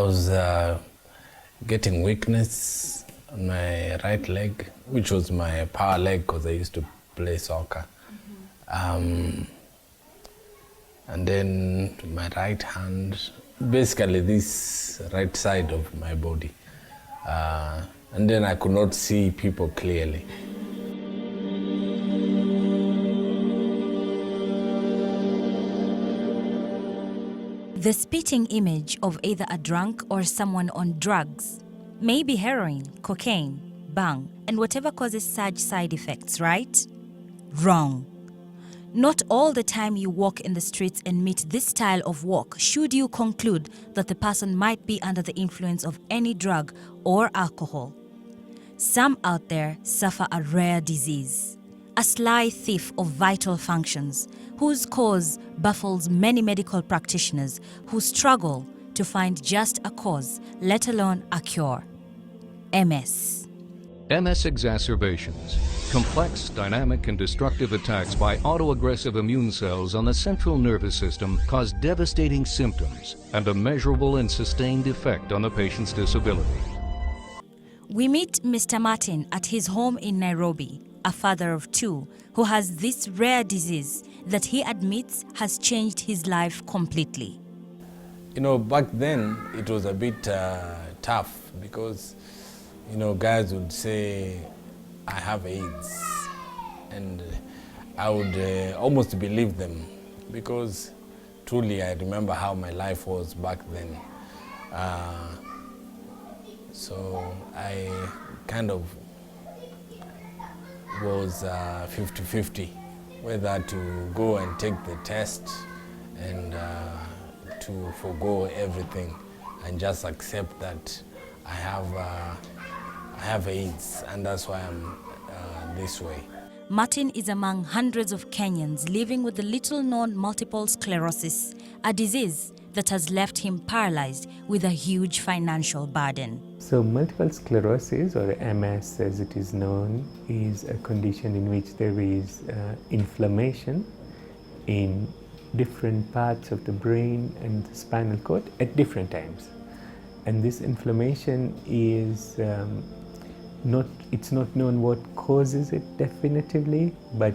I was getting weakness on my right leg, which was my power leg because I used to play soccer. And then my right hand, basically this right side of my body. And then I could not see people clearly. The spitting image of either a drunk or someone on drugs, maybe heroin, cocaine, bang, and whatever causes such side effects, right? Wrong. Not all the time you walk in the streets and meet this style of walk should you conclude that the person might be under the influence of any drug or alcohol. Some out there suffer a rare disease, a sly thief of vital functions, whose cause baffles many medical practitioners who struggle to find just a cause, let alone a cure. MS. MS exacerbations, complex, dynamic, and destructive attacks by autoaggressive immune cells on the central nervous system cause devastating symptoms and a measurable and sustained effect on the patient's disability. We meet Mr. Martin at his home in Nairobi, a father of two who has this rare disease that he admits has changed his life completely. You know, back then it was a bit tough because, you know, guys would say, I have AIDS, and I would almost believe them because truly I remember how my life was back then. So I kind of was 50-50, whether to go and take the test and to forgo everything and just accept that I have AIDS, and that's why I'm this way. Martin is among hundreds of Kenyans living with the little-known multiple sclerosis, a disease that has left him paralyzed with a huge financial burden. So multiple sclerosis, or MS as it is known, is a condition in which there is inflammation in different parts of the brain and the spinal cord at different times. And this inflammation is it's not known what causes it definitively, but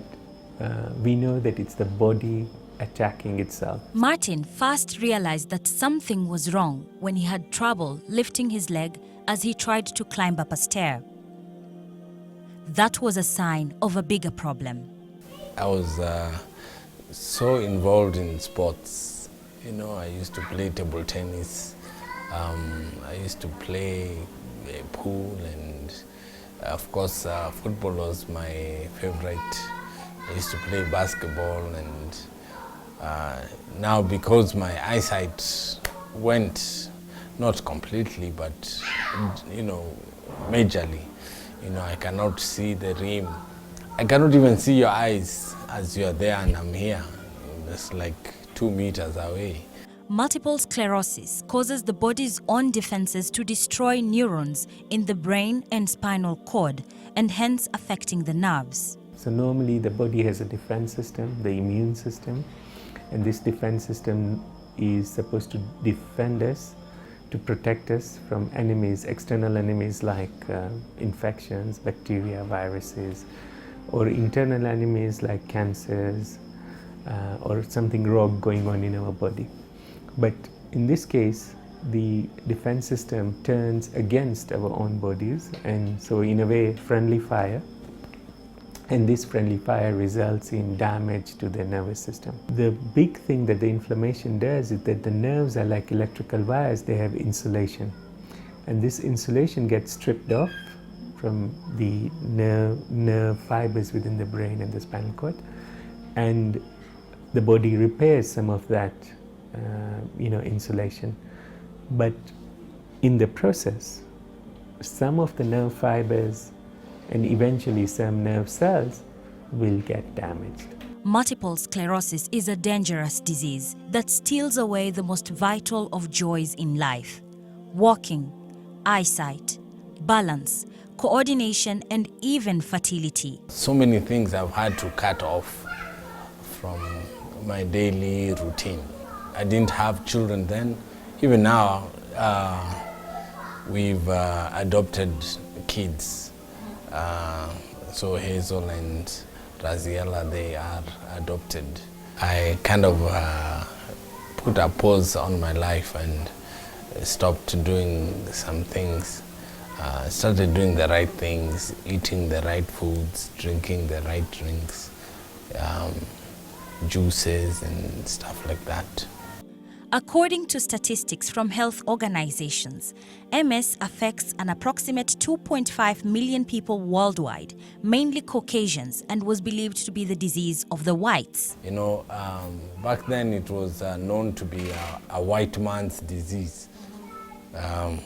we know that it's the body attacking itself. Martin first realized that something was wrong when he had trouble lifting his leg as he tried to climb up a stair. That was a sign of a bigger problem. I was so involved in sports. You know, I used to play table tennis. I used to play pool, and of course football was my favorite. I used to play basketball, and now because my eyesight went, not completely, but you know, majorly, you know, I cannot see the rim. I cannot even see your eyes as you are there and I'm here. It's like 2 meters away. Multiple sclerosis causes the body's own defenses to destroy neurons in the brain and spinal cord, and hence affecting the nerves. So normally the body has a defense system, the immune system, and this defense system is supposed to defend us, to protect us from enemies, external enemies like infections, bacteria, viruses, or internal enemies like cancers or something wrong going on in our body. But in this case, the defense system turns against our own bodies, and so in a way friendly fire, and this friendly fire results in damage to the nervous system. The big thing that the inflammation does is that the nerves are like electrical wires, they have insulation, and this insulation gets stripped off from the nerve fibers within the brain and the spinal cord, and the body repairs some of that insulation. But in the process, some of the nerve fibers and eventually some nerve cells will get damaged. Multiple sclerosis is a dangerous disease that steals away the most vital of joys in life: walking, eyesight, balance, coordination, and even fertility. So many things I've had to cut off from my daily routine. I didn't have children then. Even now, we've adopted kids. So Hazel and Raziella, they are adopted. I kind of put a pause on my life and stopped doing some things. Started doing the right things, eating the right foods, drinking the right drinks, juices and stuff like that. According to statistics from health organizations, MS affects an approximate 2.5 million people worldwide, mainly Caucasians, and was believed to be the disease of the whites. You know, back then it was known to be a white man's disease. I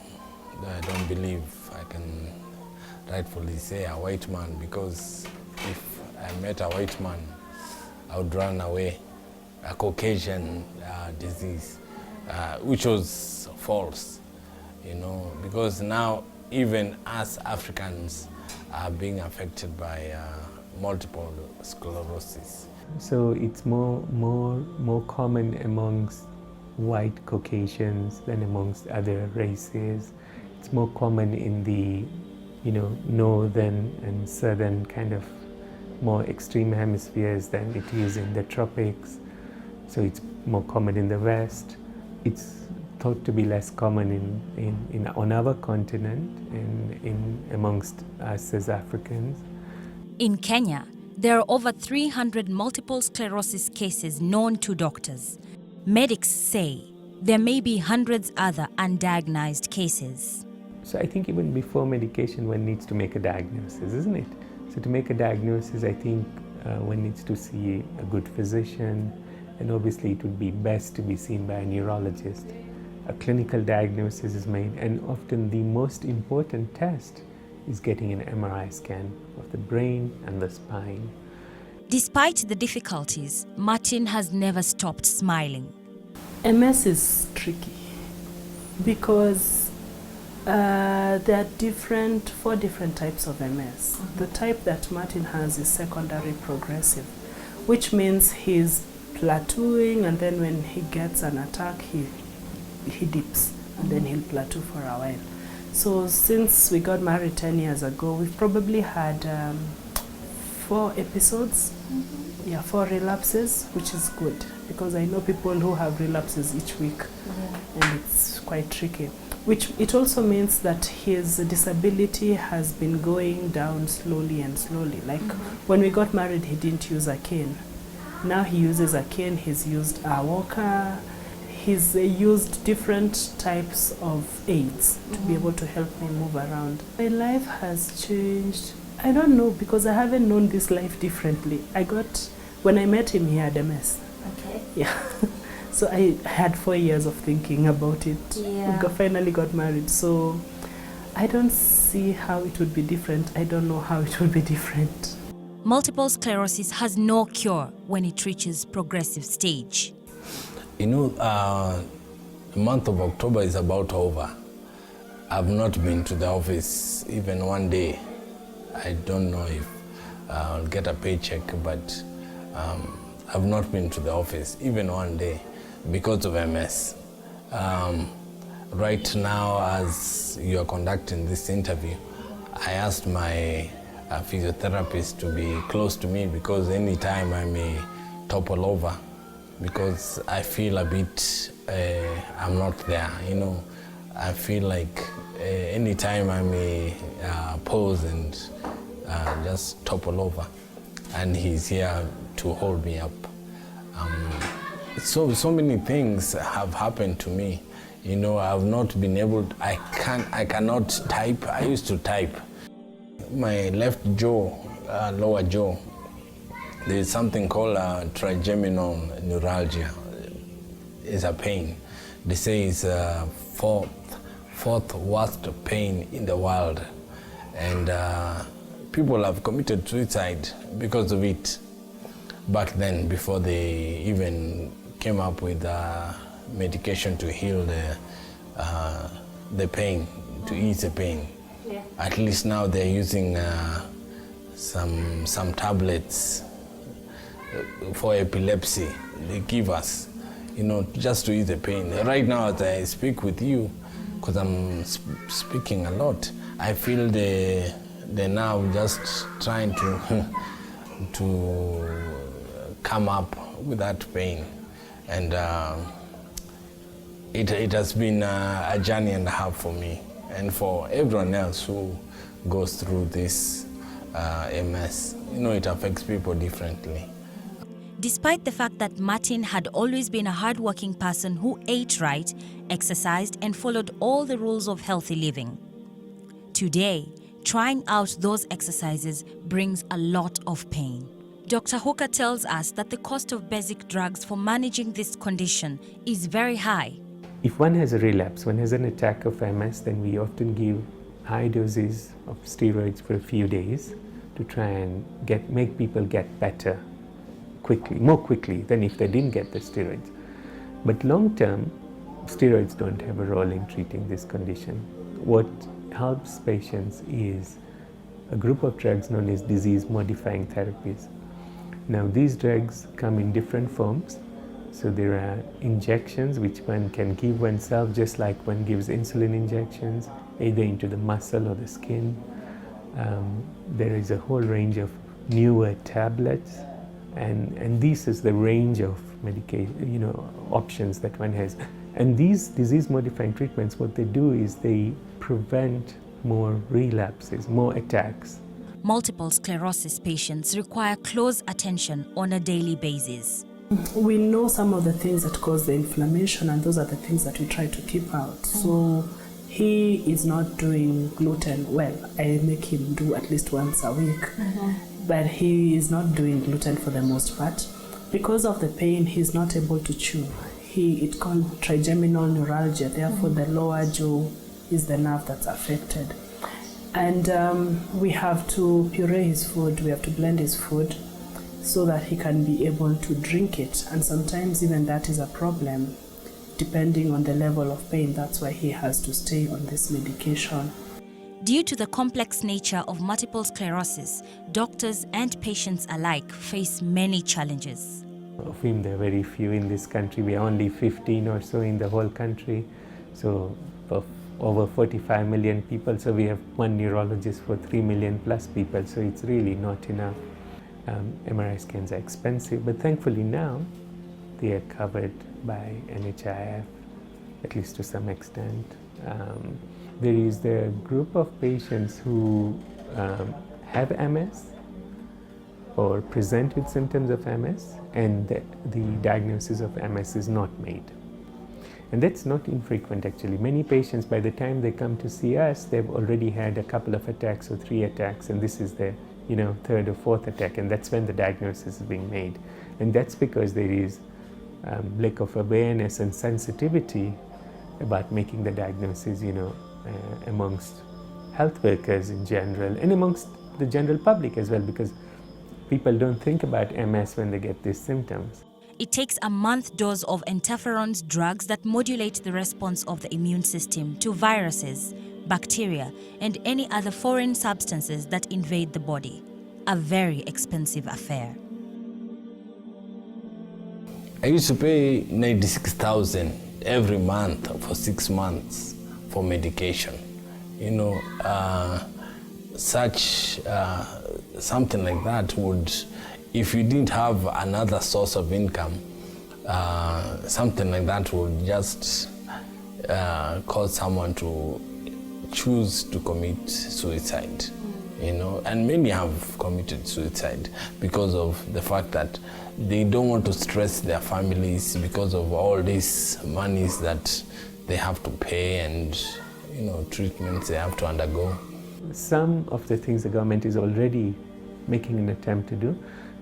don't believe I can rightfully say a white man, because if I met a white man, I would run away. A Caucasian disease, which was false, you know, because now even us Africans are being affected by multiple sclerosis. So it's more common amongst white Caucasians than amongst other races. It's more common in the, you know, northern and southern kind of more extreme hemispheres than it is in the tropics. So it's more common in the West. It's thought to be less common on our continent in amongst us as Africans. In Kenya, there are over 300 multiple sclerosis cases known to doctors. Medics say there may be hundreds other undiagnosed cases. So I think even before medication, one needs to make a diagnosis, isn't it? So to make a diagnosis, I think one needs to see a good physician, and obviously it would be best to be seen by a neurologist. A clinical diagnosis is made, and often the most important test is getting an MRI scan of the brain and the spine. Despite the difficulties, Martin has never stopped smiling. MS is tricky because there are four different types of MS. The type that Martin has is secondary progressive, which means he's plateauing, and then when he gets an attack, he dips, and then he'll plateau for a while. So since we got married 10 years ago, we've probably had 4 episodes, 4 relapses, which is good, because I know people who have relapses each week, and it's quite tricky. Which it also means that his disability has been going down slowly and slowly. Like when we got married, he didn't use a cane. Now he uses a cane, he's used a walker, he's used different types of aids to be able to help me move around. My life has changed. I don't know, because I haven't known this life differently. When I met him, he had MS. Okay. Yeah. So I had 4 years of thinking about it. Yeah. We finally got married. So I don't see how it would be different. I don't know how it would be different. Multiple sclerosis has no cure when it reaches progressive stage. You know, the month of October is about over. I've not been to the office even one day. I don't know if I'll get a paycheck, but I've not been to the office even one day because of MS. Right now, as you are conducting this interview, I asked my physiotherapist to be close to me, because anytime I may topple over, because I feel a bit, I'm not there, you know. I feel like anytime I may pause and just topple over, and he's here to hold me up. So many things have happened to me. You know, I've not been able to, I cannot type. I used to type. My left jaw, lower jaw, there's something called trigeminal neuralgia. It's a pain. They say it's fourth worst pain in the world. And people have committed suicide because of it back then, before they even came up with medication to heal the pain, to ease the pain. Yeah. At least now they're using some tablets for epilepsy. They give us, you know, just to ease the pain. Right now, as I speak with you, because I'm speaking a lot. I feel the nerve just trying to come up with that pain, and it has been a journey and a half for me and for everyone else who goes through this MS. You know, it affects people differently. Despite the fact that Martin had always been a hardworking person who ate right, exercised, and followed all the rules of healthy living, today, trying out those exercises brings a lot of pain. Dr. Hooker tells us that the cost of basic drugs for managing this condition is very high. If one has a relapse, one has an attack of MS, then we often give high doses of steroids for a few days to try and make people get better quickly, more quickly than if they didn't get the steroids. But long term, steroids don't have a role in treating this condition. What helps patients is a group of drugs known as disease-modifying therapies. Now, these drugs come in different forms. So there are injections which one can give oneself, just like one gives insulin injections, either into the muscle or the skin. There is a whole range of newer tablets, and this is the range of medication, options that one has. And these disease-modifying treatments, what they do is they prevent more relapses, more attacks. Multiple sclerosis patients require close attention on a daily basis. We know some of the things that cause the inflammation, and those are the things that we try to keep out. So he is not doing gluten well. I make him do at least once a week, but he is not doing gluten for the most part. Because of the pain, he's not able to chew. It's called trigeminal neuralgia, therefore the lower jaw is the nerve that's affected. And we have to puree his food, we have to blend his food so that he can be able to drink it. And sometimes even that is a problem, depending on the level of pain. That's why he has to stay on this medication. Due to the complex nature of multiple sclerosis, doctors and patients alike face many challenges. Of him, there are very few in this country. We are only 15 or so in the whole country. So of over 45 million people, so we have one neurologist for 3 million plus people, so it's really not enough. MRI scans are expensive, but thankfully now they are covered by NHIF, at least to some extent. There is the group of patients who have MS or present with symptoms of MS, and the diagnosis of MS is not made. And that's not infrequent actually. Many patients, by the time they come to see us, they've already had a couple of attacks or 3 attacks, and this is their third or fourth attack, and that's when the diagnosis is being made. And that's because there is lack of awareness and sensitivity about making the diagnosis, amongst health workers in general, and amongst the general public as well, because people don't think about MS when they get these symptoms. It takes a month dose of interferons drugs that modulate the response of the immune system to viruses, bacteria, and any other foreign substances that invade the body. A very expensive affair. I used to pay 96,000 every month for 6 months for medication. Something like that would, if you didn't have another source of income, something like that would just cause someone to choose to commit suicide, and many have committed suicide because of the fact that they don't want to stress their families because of all these monies that they have to pay and treatments they have to undergo. Some of the things the government is already making an attempt to do.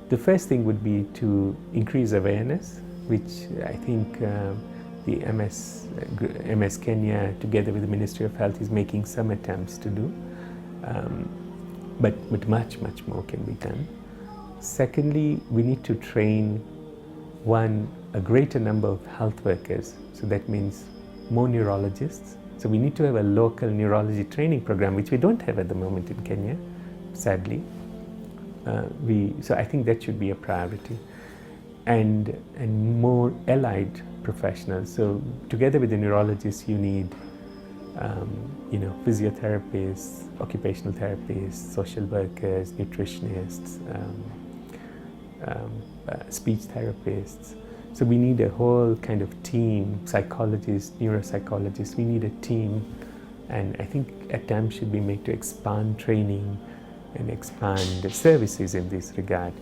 The first thing would be to increase awareness, which I think the MS Kenya, together with the Ministry of Health, is making some attempts to do. But much, much more can be done. Secondly, we need to train, a greater number of health workers. So that means more neurologists. So we need to have a local neurology training program, which we don't have at the moment in Kenya, sadly. So I think that should be a priority. And more allied professionals. So together with the neurologists, you need physiotherapists, occupational therapists, social workers, nutritionists, speech therapists. So we need a whole kind of team, psychologists, neuropsychologists, we need a team. And I think attempts should be made to expand training and expand services in this regard.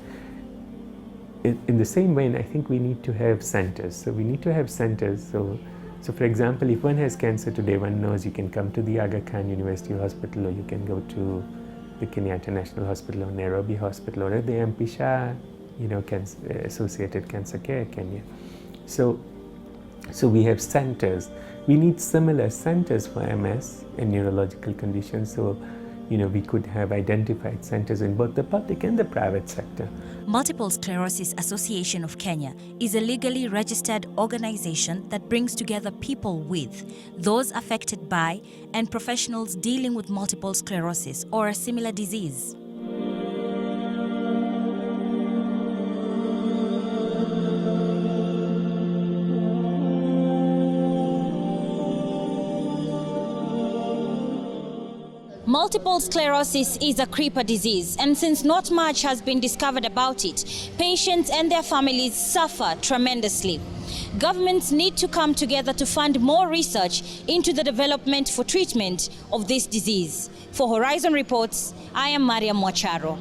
In the same way, I think we need to have centers. So we need to have centers. So for example, if one has cancer today, one knows you can come to the Aga Khan University Hospital, or you can go to the Kenyatta National Hospital or Nairobi Hospital, or the MP Shah, Associated Cancer Care, Kenya. So we have centers. We need similar centers for MS and neurological conditions. So, we could have identified centers in both the public and the private sector. Multiple Sclerosis Association of Kenya is a legally registered organization that brings together people with, those affected by, and professionals dealing with multiple sclerosis or a similar disease. Multiple sclerosis is a creeper disease, and since not much has been discovered about it, patients and their families suffer tremendously. Governments need to come together to fund more research into the development for treatment of this disease. For Horizon Reports, I am Mariam Mwacharo.